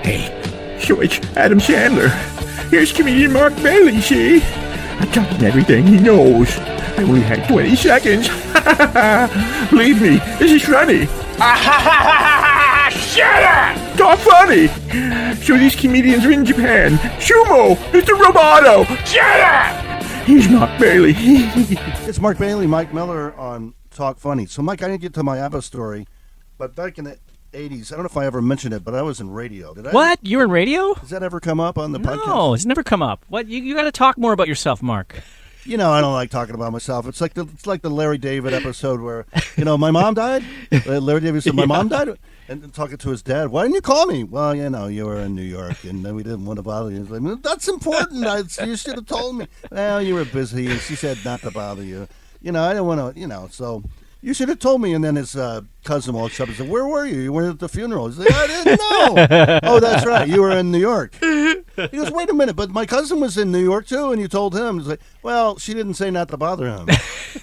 Hey, so it's Adam Sandler. Here's comedian Mark Bailey, see? I taught him everything he knows. I only had 20 seconds. Believe me, this is funny. Shut up! Not funny! So these comedians are in Japan. Sumo! Mr. Roboto! Shut up! He's Mark Bailey. It's Mark Bailey, Mike Miller on Talk Funny. So, Mike, I didn't get to my Abba story, but back in the 80s, I don't know if I ever mentioned it, but I was in radio. Did I? What? You were in radio? Does that ever come up on the podcast? No, it's never come up. What? You got to talk more about yourself, Mark. You know, I don't like talking about myself. It's like the Larry David episode where, my mom died. Larry David said, my mom died. And talking to his dad, why didn't you call me? Well, you were in New York, and then we didn't want to bother you. He's like, that's important. You should have told me. Well, you were busy, and she said not to bother you. I didn't want to, so you should have told me. And then his cousin walks up and said, where were you? You weren't at the funeral. He's like, I didn't know. Oh, that's right. You were in New York. He goes, wait a minute, but my cousin was in New York, too, and you told him. He's like, well, she didn't say not to bother him.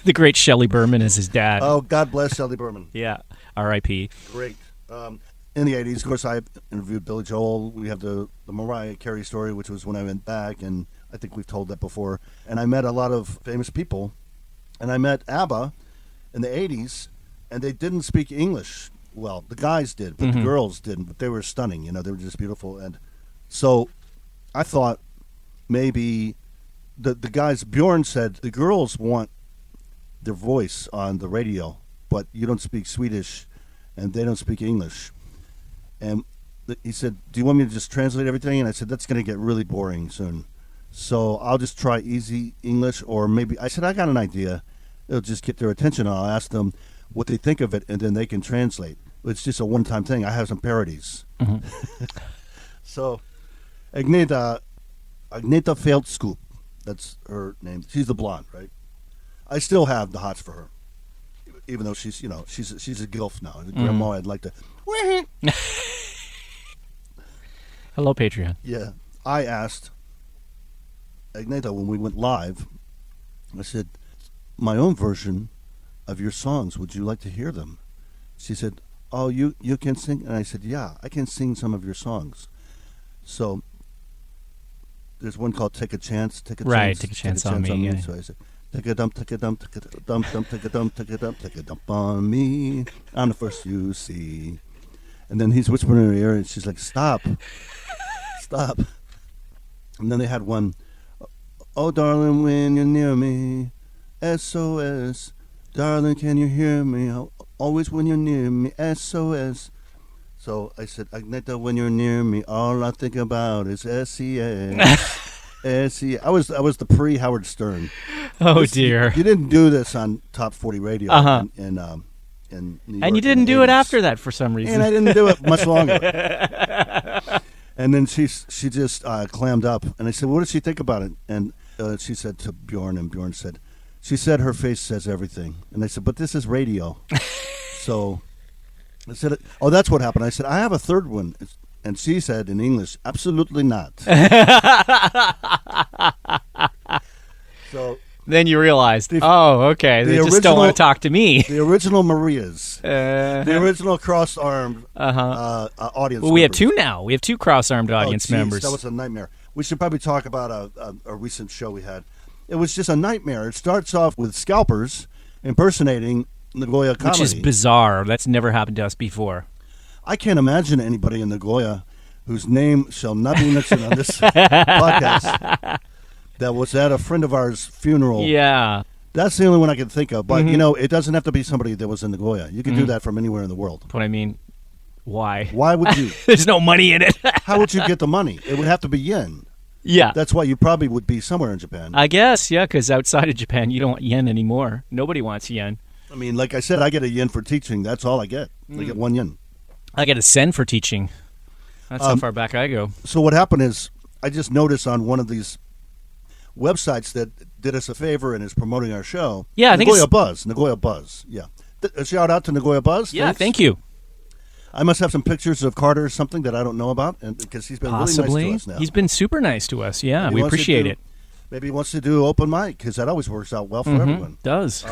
The great Shelley Berman is his dad. Oh, God bless Shelley Berman. Yeah, R.I.P. Great. In the 80s, of course, I interviewed Billy Joel. We have the Mariah Carey story, which was when I went back, and I think we've told that before. And I met a lot of famous people, and I met Abba in the 80s, and they didn't speak English. Well, the guys did, but the girls didn't, but they were stunning. They were just beautiful. And so I thought maybe the guys, Bjorn said, the girls want their voice on the radio, but you don't speak Swedish, and they don't speak English. And he said, do you want me to just translate everything? And I said, that's going to get really boring soon. So I'll just try easy English, or maybe, I said, I got an idea. It'll just get their attention. I'll ask them what they think of it, and then they can translate. It's just a one-time thing. I have some parodies. So Agneta Feldscoop, that's her name. She's the blonde, right? I still have the hots for her, even though she's a gilf now. Grandma, I'd like to. Hello, Patreon. Yeah, I asked Agneta when we went live. I said, my own version of your songs. Would you like to hear them? She said, oh, you can sing? And I said, yeah, I can sing some of your songs. So there's one called Take a Chance. Take a chance on me. Yeah. So I said, take a dump, take a dump, take a dump, take a dump, take a dump, take a dump on me. I'm the first you see. And then he's whispering in her ear, and she's like, stop. Stop. And then they had one, oh, darling, when you're near me, SOS. Darling, can you hear me? Always when you're near me, SOS. So I said, Agneta, when you're near me, all I think about is SES. SES. I was the pre-Howard Stern. Oh, dear. You didn't do this on Top 40 Radio in New York. And you didn't do it after that for some reason. And I didn't do it much longer. And then she just clammed up. And I said, what did she think about it? And she said to Bjorn, and Bjorn said, she said her face says everything. And I said, but this is radio. So I said, oh, that's what happened. I said, I have a third one. And she said in English, absolutely not. So then you realized, okay, they just don't want to talk to me. The original Marias. The original cross-armed audience Well, we have two now. We have two cross-armed audience members. That was a nightmare. We should probably talk about a recent show we had. It was just a nightmare. It starts off with scalpers impersonating Nagoya comedy. Which is bizarre. That's never happened to us before. I can't imagine anybody in Nagoya whose name shall not be mentioned on this podcast that was at a friend of ours' funeral. Yeah. That's the only one I can think of. But, it doesn't have to be somebody that was in Nagoya. You can do that from anywhere in the world. But I mean, why? Why would you? There's no money in it. How would you get the money? It would have to be yen. Yeah. That's why you probably would be somewhere in Japan. I guess, yeah, because outside of Japan, you don't want yen anymore. Nobody wants yen. I mean, like I said, I get a yen for teaching. That's all I get. I get 1 yen. I get a sen for teaching. That's how far back I go. So what happened is I just noticed on one of these websites that did us a favor and is promoting our show. Yeah, I think it's... Nagoya Buzz, yeah. A shout out to Nagoya Buzz. Yeah, Thanks. Thank you. I must have some pictures of Carter or something that I don't know about, and because he's been Possibly. really nice to us now. He's been super nice to us, yeah. We appreciate it. Maybe he wants to do open mic, because that always works out well for everyone. Does.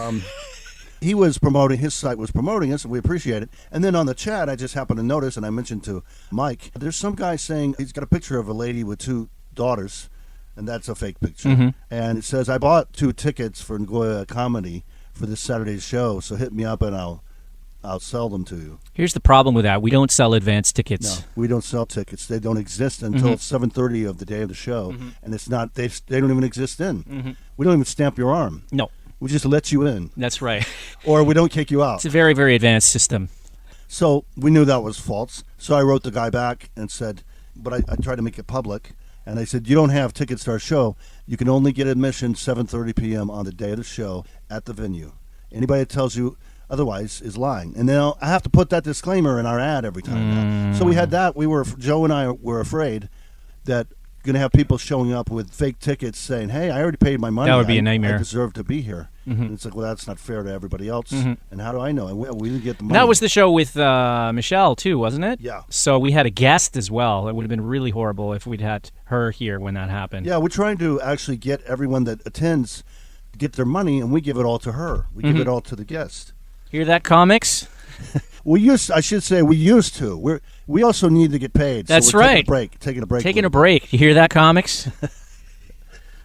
he was promoting, his site was promoting us, and we appreciate it. And then on the chat, I just happened to notice, and I mentioned to Mike, there's some guy saying he's got a picture of a lady with 2 daughters, and that's a fake picture. And it says, I bought 2 tickets for Ngoya Comedy for this Saturday's show, so hit me up and I'll sell them to you. Here's the problem with that. We don't sell advance tickets. No, we don't sell tickets. They don't exist until 7:30 of the day of the show, and it's not. They don't even exist then. We don't even stamp your arm. No. We just let you in. That's right. Or we don't kick you out. It's a very, very advanced system. So we knew that was false. So I wrote the guy back and said, but I tried to make it public. And I said, you don't have tickets to our show. You can only get admission 7:30 p.m. on the day of the show at the venue. Anybody that tells you otherwise is lying. And now I have to put that disclaimer in our ad every time now. So we had that. Joe and I were afraid that going to have people showing up with fake tickets saying, hey, I already paid my money. That would be a nightmare. I deserve to be here. And it's like, well, that's not fair to everybody else. And how do I know? And we didn't get the money. That was the show with Michelle, too, wasn't it? Yeah. So we had a guest as well. It would have been really horrible if we'd had her here when that happened. Yeah, we're trying to actually get everyone that attends to get their money, and we give it all to her. We give it all to the guest. Hear that, comics? We used to. We also need to get paid. That's so we're right. Taking a break. Taking a break. You hear that, comics?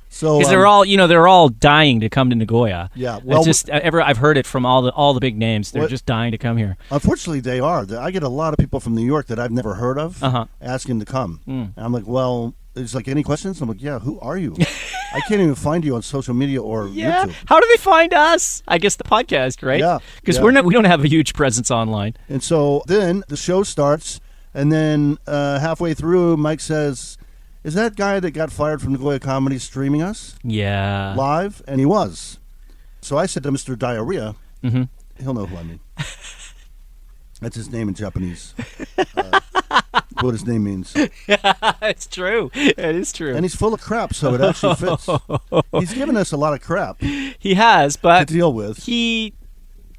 So because they're all dying to come to Nagoya. Yeah, well, I've heard it from all the big names. They're just dying to come here. Unfortunately, they are. I get a lot of people from New York that I've never heard of asking to come. And I'm like, well, it's like, any questions? I'm like, yeah. Who are you? I can't even find you on social media or YouTube. How do they find us? I guess the podcast, right? Yeah, because we don't have a huge presence online. And so then the show starts, and then halfway through, Mike says, is that guy that got fired from Nagoya Comedy streaming us? Yeah. Live? And he was. So I said to Mr. Diarrhea, he'll know who I mean. That's his name in Japanese. What his name means. It's true. It is true. And he's full of crap, so it actually fits. He's given us a lot of crap. He has, but to deal with.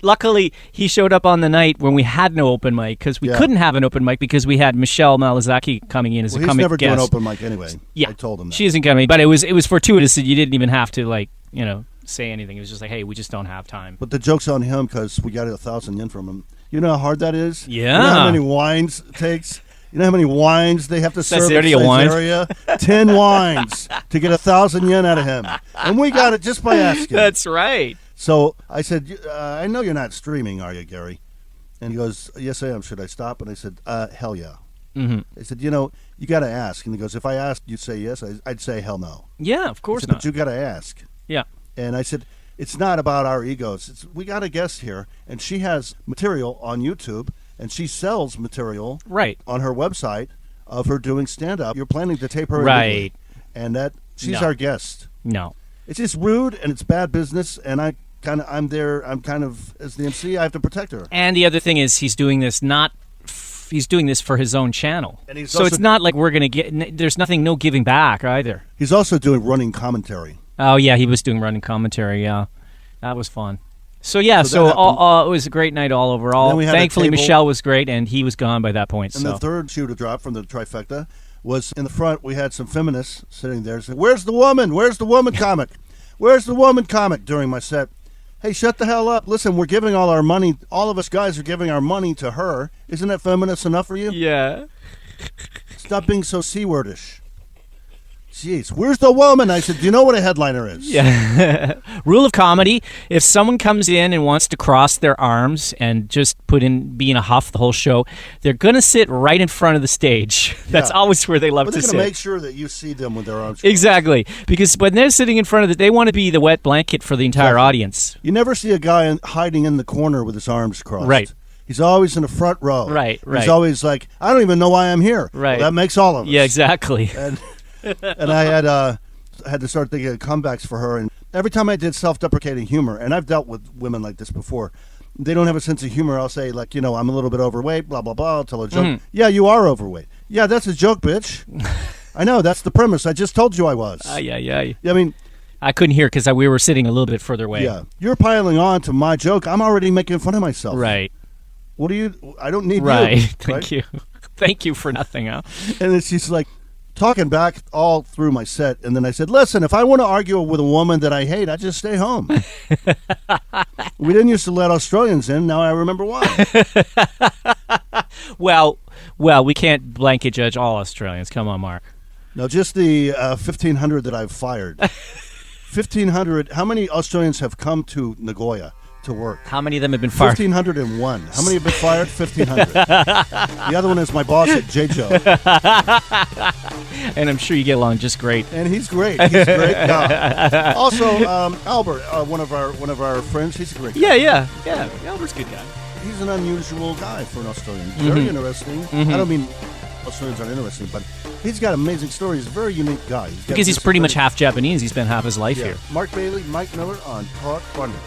Luckily, he showed up on the night when we had no open mic, because we couldn't have an open mic because we had Michelle Malazaki coming in as a comic guest. He's never doing open mic anyway. Yeah. I told him that. She isn't coming, but it was fortuitous that you didn't even have to, say anything. It was just like, hey, we just don't have time. But the joke's on him because we got 1,000 yen from him. You know how hard that is? Yeah. You know how many wines it takes? You know how many wines they have to serve in area? 10 wines to get 1,000 yen out of him. And we got it just by asking. That's right. So I said, I know you're not streaming, are you, Gary? And he goes, yes, I am. Should I stop? And I said, hell yeah. I said, you got to ask. And he goes, if I asked, you'd say yes? I'd say hell no. Yeah, of course said, not. But you got to ask. Yeah. And I said, it's not about our egos. We got a guest here, and she has material on YouTube, and she sells material on her website of her doing stand-up. You're planning to tape her right. And that she's our guest. No. It's just rude, and it's bad business, and I'm kind of, as the MC, I have to protect her. And the other thing is he's doing this he's doing this for his own channel. And so it's not like we're going to get, there's no giving back either. He's also doing running commentary. Oh, yeah, he was doing running commentary, yeah. That was fun. So it was a great night all overall. Thankfully, Michelle was great, and he was gone by that point. And the third shoe to drop from the trifecta was in the front. We had some feminists sitting there saying, where's the woman? Where's the woman comic? Where's the woman comic? During my set. Hey, shut the hell up. Listen, we're giving all our money. All of us guys are giving our money to her. Isn't that feminist enough for you? Yeah. Stop being so C-wordish. Jeez, where's the woman? I said, do you know what a headliner is? Yeah. Rule of comedy, if someone comes in and wants to cross their arms and just be in a huff the whole show, they're going to sit right in front of the stage. That's always where they love to sit. They're going to make sure that you see them with their arms crossed. Exactly. Because when they're sitting in front of they want to be the wet blanket for the entire audience. You never see a guy hiding in the corner with his arms crossed. Right. He's always in the front row. Right. He's always like, I don't even know why I'm here. Right. Well, that makes all of us. Yeah, exactly. And I had to start thinking of comebacks for her. And every time I did self-deprecating humor, and I've dealt with women like this before, they don't have a sense of humor. I'll say, like, I'm a little bit overweight, blah, blah, blah. I'll tell a joke. Yeah, you are overweight. Yeah, that's a joke, bitch. I know, that's the premise. I just told you I was. Yeah. I mean, I couldn't hear because we were sitting a little bit further away. Yeah. You're piling on to my joke. I'm already making fun of myself. Right. I don't need you. Right. Thank you. Thank you for nothing, huh? And then she's like, talking back all through my set, and then I said, listen, if I want to argue with a woman that I hate, I just stay home. We didn't used to let Australians in. Now I remember why. Well, we can't blanket judge all Australians. Come on, Mark. No, just the 1,500 that I've fired. 1,500. How many Australians have come to Nagoya to work? How many of them have been fired? 1,501. How many have been fired? 1,500. The other one is my boss at J-Joe. And I'm sure you get along just great. And he's great. He's a great guy. Also, Albert, one of our friends, he's a great guy. Yeah. Albert's a good guy. He's an unusual guy for an Australian. Very interesting. I don't mean Australians aren't interesting, but he's got amazing stories. He's a very unique guy. Because he's pretty much half Japanese. He spent half his life here. Mark Bailey, Mike Miller on Talk Thunder.